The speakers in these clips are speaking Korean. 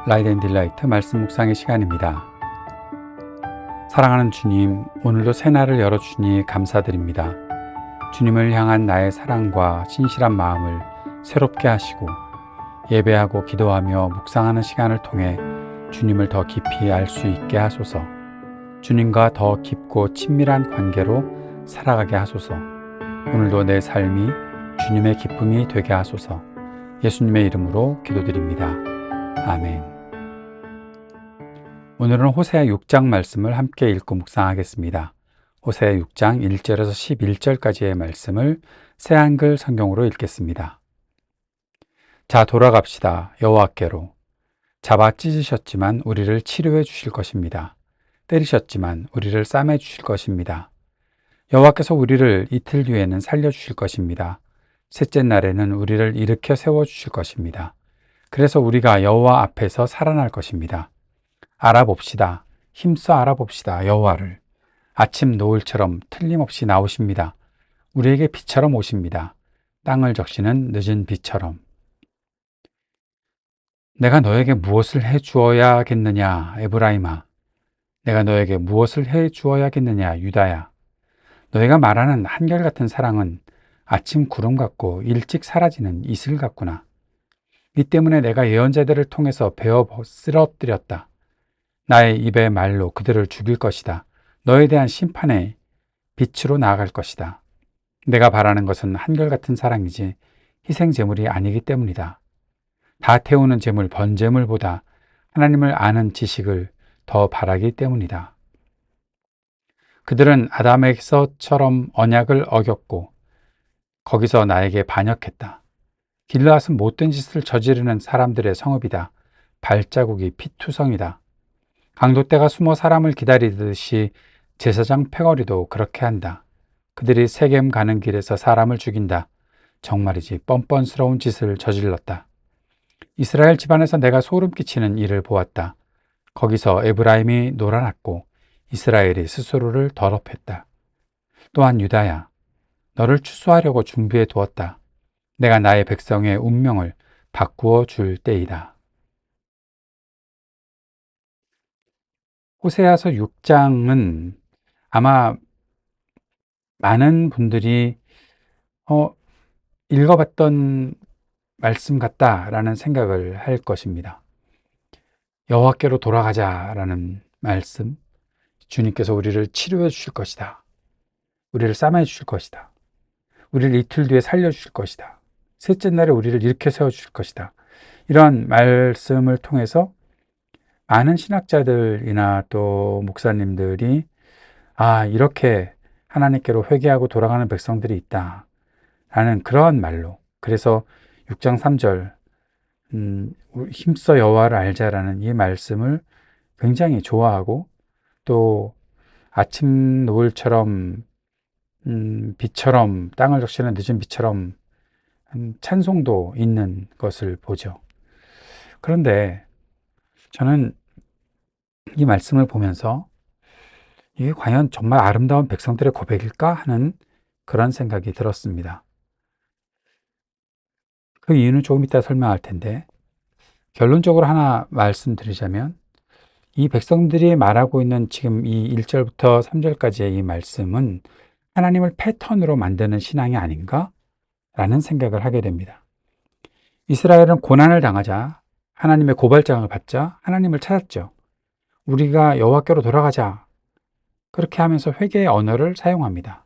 라이트 앤 딜라이트 말씀 묵상의 시간입니다. 사랑하는 주님, 오늘도 새날을 열어주니 감사드립니다. 주님을 향한 나의 사랑과 진실한 마음을 새롭게 하시고 예배하고 기도하며 묵상하는 시간을 통해 주님을 더 깊이 알 수 있게 하소서. 주님과 더 깊고 친밀한 관계로 살아가게 하소서. 오늘도 내 삶이 주님의 기쁨이 되게 하소서. 예수님의 이름으로 기도드립니다. 아멘. 오늘은 호세아 6장 말씀을 함께 읽고 묵상하겠습니다. 호세아 6장 1절에서 11절까지의 말씀을 새한글 성경으로 읽겠습니다. 자, 돌아갑시다. 여호와께로. 잡아 찢으셨지만 우리를 치료해 주실 것입니다. 때리셨지만 우리를 싸매 주실 것입니다. 여호와께서 우리를 이틀 뒤에는 살려주실 것입니다. 셋째 날에는 우리를 일으켜 세워주실 것입니다. 그래서 우리가 여호와 앞에서 살아날 것입니다. 알아봅시다. 힘써 알아봅시다. 여호와를. 아침 노을처럼 틀림없이 나오십니다. 우리에게 비처럼 오십니다. 땅을 적시는 늦은 비처럼. 내가 너에게 무엇을 해 주어야겠느냐, 에브라임아. 내가 너에게 무엇을 해 주어야겠느냐, 유다야. 너희가 말하는 한결같은 사랑은 아침 구름 같고 일찍 사라지는 이슬 같구나. 이 때문에 내가 예언자들을 통해서 베어 쓰러뜨렸다. 나의 입의 말로 그들을 죽일 것이다. 너에 대한 심판의 빛으로 나아갈 것이다. 내가 바라는 것은 한결같은 사랑이지 희생 제물이 아니기 때문이다. 다 태우는 제물, 번제물보다 하나님을 아는 지식을 더 바라기 때문이다. 그들은 아담에서처럼 언약을 어겼고 거기서 나에게 반역했다. 길르앗은 못된 짓을 저지르는 사람들의 성읍이다. 발자국이 피투성이다. 강도떼가 숨어 사람을 기다리듯이 제사장 패거리도 그렇게 한다. 그들이 세겜 가는 길에서 사람을 죽인다. 정말이지 뻔뻔스러운 짓을 저질렀다. 이스라엘 집안에서 내가 소름 끼치는 일을 보았다. 거기서 에브라임이 놀아났고 이스라엘이 스스로를 더럽혔다. 또한 유다야, 너를 추수하려고 준비해 두었다. 내가 나의 백성의 운명을 바꾸어 줄 때이다. 호세아서 6장은 아마 많은 분들이 읽어봤던 말씀 같다라는 생각을 할 것입니다. 여호와께로 돌아가자라는 말씀, 주님께서 우리를 치료해 주실 것이다. 우리를 싸매 주실 것이다. 우리를 이틀 뒤에 살려주실 것이다. 셋째 날에 우리를 일으켜 세워주실 것이다. 이런 말씀을 통해서 많은 신학자들이나 또 목사님들이 이렇게 하나님께로 회개하고 돌아가는 백성들이 있다 라는 그러한 말로, 그래서 6장 3절 힘써 여호와를 알자라는 이 말씀을 굉장히 좋아하고, 또 아침 노을처럼 비처럼 땅을 적시는 늦은 비처럼 찬송도 있는 것을 보죠. 그런데 저는 이 말씀을 보면서 이게 과연 정말 아름다운 백성들의 고백일까 하는 그런 생각이 들었습니다. 그 이유는 조금 이따 설명할 텐데, 결론적으로 하나 말씀드리자면 이 백성들이 말하고 있는 지금 이 1절부터 3절까지의 이 말씀은 하나님을 패턴으로 만드는 신앙이 아닌가? 라는 생각을 하게 됩니다. 이스라엘은 고난을 당하자, 하나님의 고발장을 받자 하나님을 찾았죠. 우리가 여호와께로 돌아가자, 그렇게 하면서 회개의 언어를 사용합니다.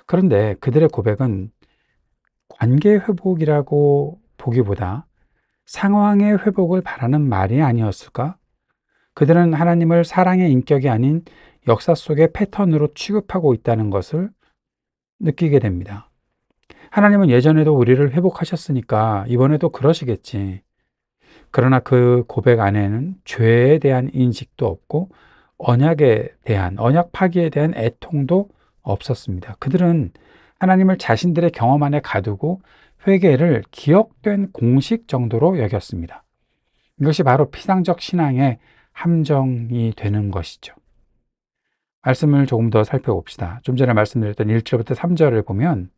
그런데 그들의 고백은 관계 회복이라고 보기보다 상황의 회복을 바라는 말이 아니었을까? 그들은 하나님을 사랑의 인격이 아닌 역사 속의 패턴으로 취급하고 있다는 것을 느끼게 됩니다. 하나님은 예전에도 우리를 회복하셨으니까 이번에도 그러시겠지. 그러나 그 고백 안에는 죄에 대한 인식도 없고 언약에 대한, 언약 파기에 대한 애통도 없었습니다. 그들은 하나님을 자신들의 경험 안에 가두고 회개를 기억된 공식 정도로 여겼습니다. 이것이 바로 피상적 신앙의 함정이 되는 것이죠. 말씀을 조금 더 살펴봅시다. 좀 전에 말씀드렸던 1절부터 3절을 보면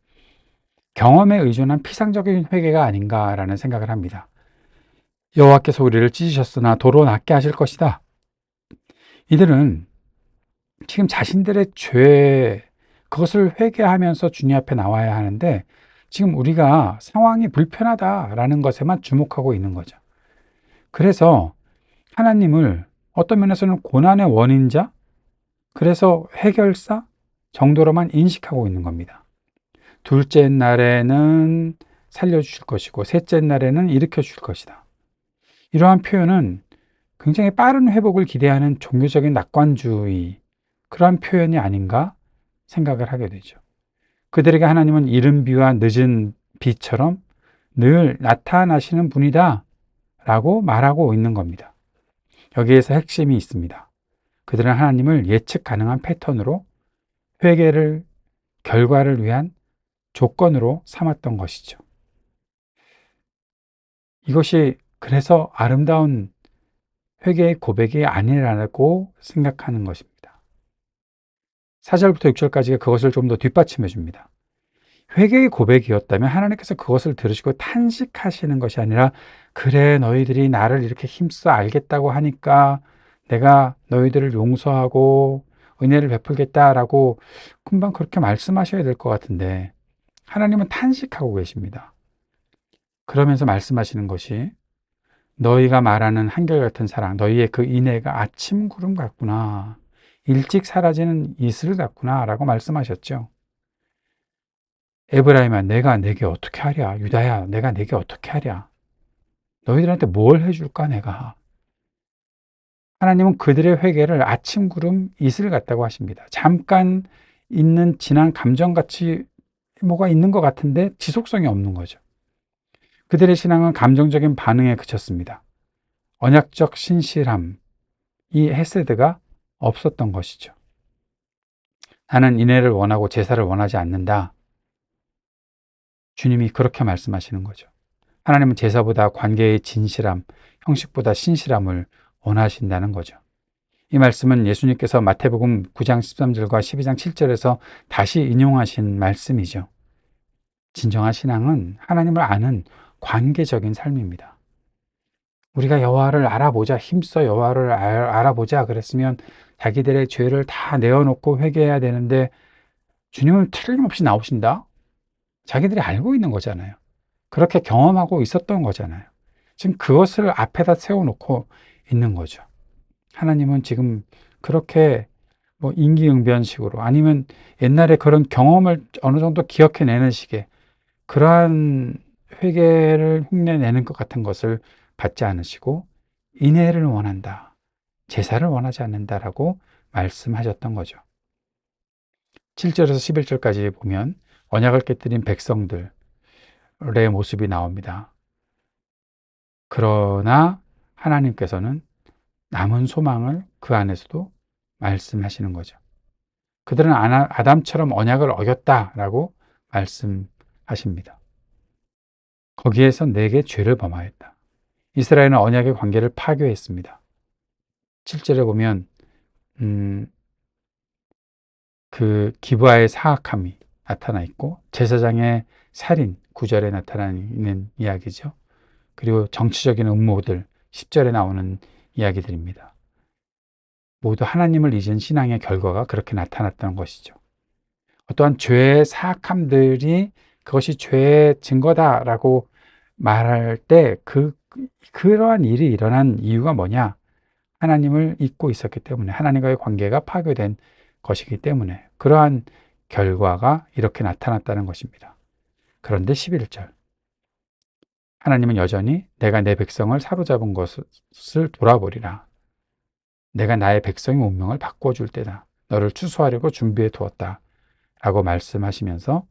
경험에 의존한 피상적인 회개가 아닌가라는 생각을 합니다. 여호와께서 우리를 찢으셨으나 도로 낫게 하실 것이다. 이들은 지금 자신들의 죄, 그것을 회개하면서 주님 앞에 나와야 하는데 지금 우리가 상황이 불편하다라는 것에만 주목하고 있는 거죠. 그래서 하나님을 어떤 면에서는 고난의 원인자, 그래서 해결사 정도로만 인식하고 있는 겁니다. 둘째 날에는 살려주실 것이고 셋째 날에는 일으켜 주실 것이다. 이러한 표현은 굉장히 빠른 회복을 기대하는 종교적인 낙관주의, 그러한 표현이 아닌가 생각을 하게 되죠. 그들에게 하나님은 이른 비와 늦은 비처럼 늘 나타나시는 분이다 라고 말하고 있는 겁니다. 여기에서 핵심이 있습니다. 그들은 하나님을 예측 가능한 패턴으로 회개를 결과를 위한 조건으로 삼았던 것이죠. 이것이 그래서 아름다운 회개의 고백이 아니라고 생각하는 것입니다. 4절부터 6절까지가 그것을 좀 더 뒷받침해 줍니다. 회개의 고백이었다면 하나님께서 그것을 들으시고 탄식하시는 것이 아니라 그래 너희들이 나를 이렇게 힘써 알겠다고 하니까 내가 너희들을 용서하고 은혜를 베풀겠다라고 금방 그렇게 말씀하셔야 될 것 같은데 하나님은 탄식하고 계십니다. 그러면서 말씀하시는 것이 너희가 말하는 한결같은 사랑, 너희의 그 인애가 아침 구름 같구나, 일찍 사라지는 이슬 같구나 라고 말씀하셨죠. 에브라임아 내가 내게 어떻게 하랴, 유다야 내가 내게 어떻게 하랴, 너희들한테 뭘 해줄까 내가. 하나님은 그들의 회개를 아침 구름 이슬 같다고 하십니다. 잠깐 있는 진한 감정같이 뭐가 있는 것 같은데 지속성이 없는 거죠. 그들의 신앙은 감정적인 반응에 그쳤습니다. 언약적 신실함, 이 헤세드가 없었던 것이죠. 나는 인애를 원하고 제사를 원하지 않는다. 주님이 그렇게 말씀하시는 거죠. 하나님은 제사보다 관계의 진실함, 형식보다 신실함을 원하신다는 거죠. 이 말씀은 예수님께서 마태복음 9장 13절과 12장 7절에서 다시 인용하신 말씀이죠. 진정한 신앙은 하나님을 아는 관계적인 삶입니다. 우리가 여호와를 알아보자, 힘써 여호와를 알아보자 그랬으면 자기들의 죄를 다 내어놓고 회개해야 되는데 주님은 틀림없이 나오신다? 자기들이 알고 있는 거잖아요. 그렇게 경험하고 있었던 거잖아요. 지금 그것을 앞에다 세워놓고 있는 거죠. 하나님은 지금 그렇게 뭐 임기응변식으로 아니면 옛날에 그런 경험을 어느 정도 기억해내는 식의 그러한 회개를 흉내내는 것 같은 것을 받지 않으시고 인애를 원한다, 제사를 원하지 않는다라고 말씀하셨던 거죠. 7절에서 11절까지 보면 언약을 깨뜨린 백성들의 모습이 나옵니다. 그러나 하나님께서는 남은 소망을 그 안에서도 말씀하시는 거죠. 그들은 아담처럼 언약을 어겼다라고 말씀하십니다. 거기에서 내게 죄를 범하였다. 이스라엘은 언약의 관계를 파괴했습니다. 7절에 보면 그 기브아의 사악함이 나타나 있고 제사장의 살인 9절에 나타나는 이야기죠. 그리고 정치적인 음모들 10절에 나오는 이야기들입니다. 모두 하나님을 잊은 신앙의 결과가 그렇게 나타났다는 것이죠. 어떠한 죄의 사악함들이 그것이 죄의 증거다라고 말할 때 그러한 일이 일어난 이유가 뭐냐? 하나님을 잊고 있었기 때문에 하나님과의 관계가 파괴된 것이기 때문에 그러한 결과가 이렇게 나타났다는 것입니다. 그런데 11절 하나님은 여전히 내가 내 백성을 사로잡은 것을 돌아보리라. 내가 나의 백성의 운명을 바꿔줄 때다. 너를 추수하려고 준비해 두었다. 라고 말씀하시면서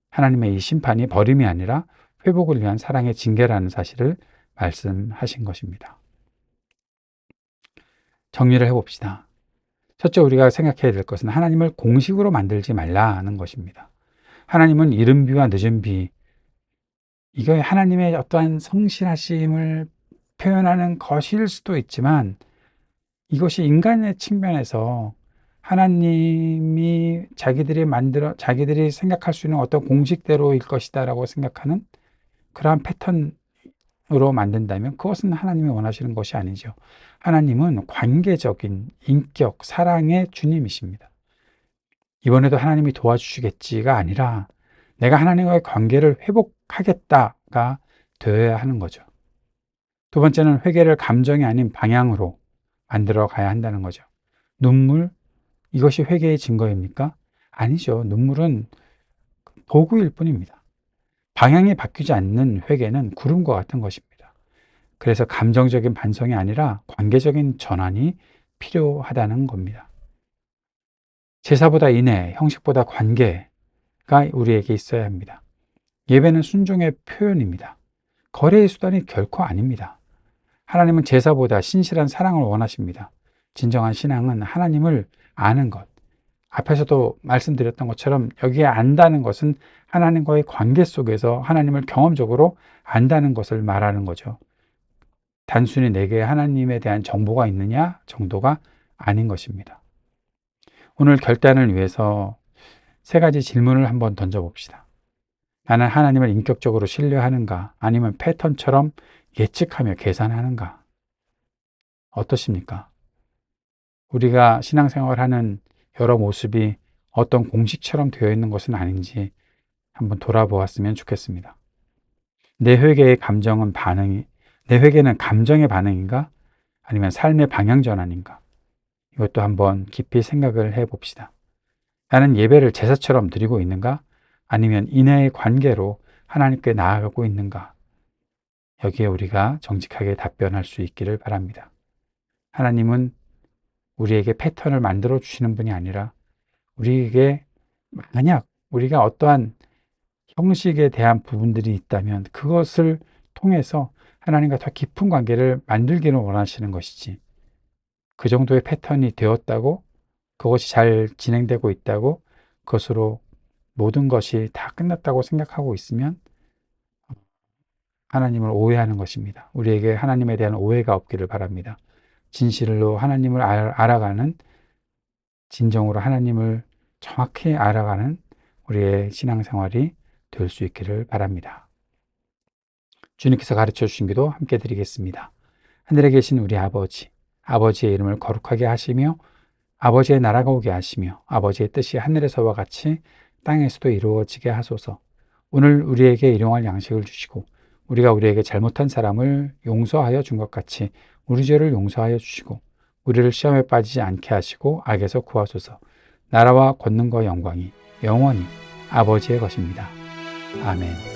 하나님의 이 심판이 버림이 아니라 회복을 위한 사랑의 징계라는 사실을 말씀하신 것입니다. 정리를 해봅시다. 첫째 우리가 생각해야 될 것은 하나님을 공식으로 만들지 말라는 것입니다. 하나님은 이른 비와 늦은 비, 이거 하나님의 어떠한 성실하심을 표현하는 것일 수도 있지만 이것이 인간의 측면에서 하나님이 자기들이 생각할 수 있는 어떤 공식대로일 것이다라고 생각하는 그러한 패턴, 으로 만든다면 그것은 하나님이 원하시는 것이 아니죠. 하나님은 관계적인 인격, 사랑의 주님이십니다. 이번에도 하나님이 도와주시겠지가 아니라 내가 하나님과의 관계를 회복하겠다가 되어야 하는 거죠. 두 번째는 회개를 감정이 아닌 방향으로 만들어 가야 한다는 거죠. 눈물, 이것이 회개의 증거입니까? 아니죠. 눈물은 도구일 뿐입니다. 방향이 바뀌지 않는 회개는 구름과 같은 것입니다. 그래서 감정적인 반성이 아니라 관계적인 전환이 필요하다는 겁니다. 제사보다 인애, 형식보다 관계가 우리에게 있어야 합니다. 예배는 순종의 표현입니다. 거래의 수단이 결코 아닙니다. 하나님은 제사보다 신실한 사랑을 원하십니다. 진정한 신앙은 하나님을 아는 것. 앞에서도 말씀드렸던 것처럼 여기에 안다는 것은 하나님과의 관계 속에서 하나님을 경험적으로 안다는 것을 말하는 거죠. 단순히 내게 하나님에 대한 정보가 있느냐 정도가 아닌 것입니다. 오늘 결단을 위해서 세 가지 질문을 한번 던져봅시다. 나는 하나님을 인격적으로 신뢰하는가? 아니면 패턴처럼 예측하며 계산하는가? 어떠십니까? 우리가 신앙생활하는 여러 모습이 어떤 공식처럼 되어 있는 것은 아닌지 한번 돌아보았으면 좋겠습니다. 내 회개의 감정은 내 회개는 감정의 반응인가? 아니면 삶의 방향 전환인가? 이것도 한번 깊이 생각을 해 봅시다. 나는 예배를 제사처럼 드리고 있는가? 아니면 인애의 관계로 하나님께 나아가고 있는가? 여기에 우리가 정직하게 답변할 수 있기를 바랍니다. 하나님은 우리에게 패턴을 만들어 주시는 분이 아니라 우리에게 만약 우리가 어떠한 형식에 대한 부분들이 있다면 그것을 통해서 하나님과 더 깊은 관계를 만들기를 원하시는 것이지, 그 정도의 패턴이 되었다고, 그것이 잘 진행되고 있다고, 그것으로 모든 것이 다 끝났다고 생각하고 있으면 하나님을 오해하는 것입니다. 우리에게 하나님에 대한 오해가 없기를 바랍니다. 진실로 하나님을 알아가는, 진정으로 하나님을 정확히 알아가는 우리의 신앙생활이 될 수 있기를 바랍니다. 주님께서 가르쳐 주신 기도 함께 드리겠습니다. 하늘에 계신 우리 아버지, 아버지의 이름을 거룩하게 하시며 아버지의 나라가 오게 하시며 아버지의 뜻이 하늘에서와 같이 땅에서도 이루어지게 하소서. 오늘 우리에게 일용할 양식을 주시고 우리가 우리에게 잘못한 사람을 용서하여 준 것 같이 우리 죄를 용서하여 주시고 우리를 시험에 빠지지 않게 하시고 악에서 구하소서. 나라와 권능과 영광이 영원히 아버지의 것입니다. 아멘.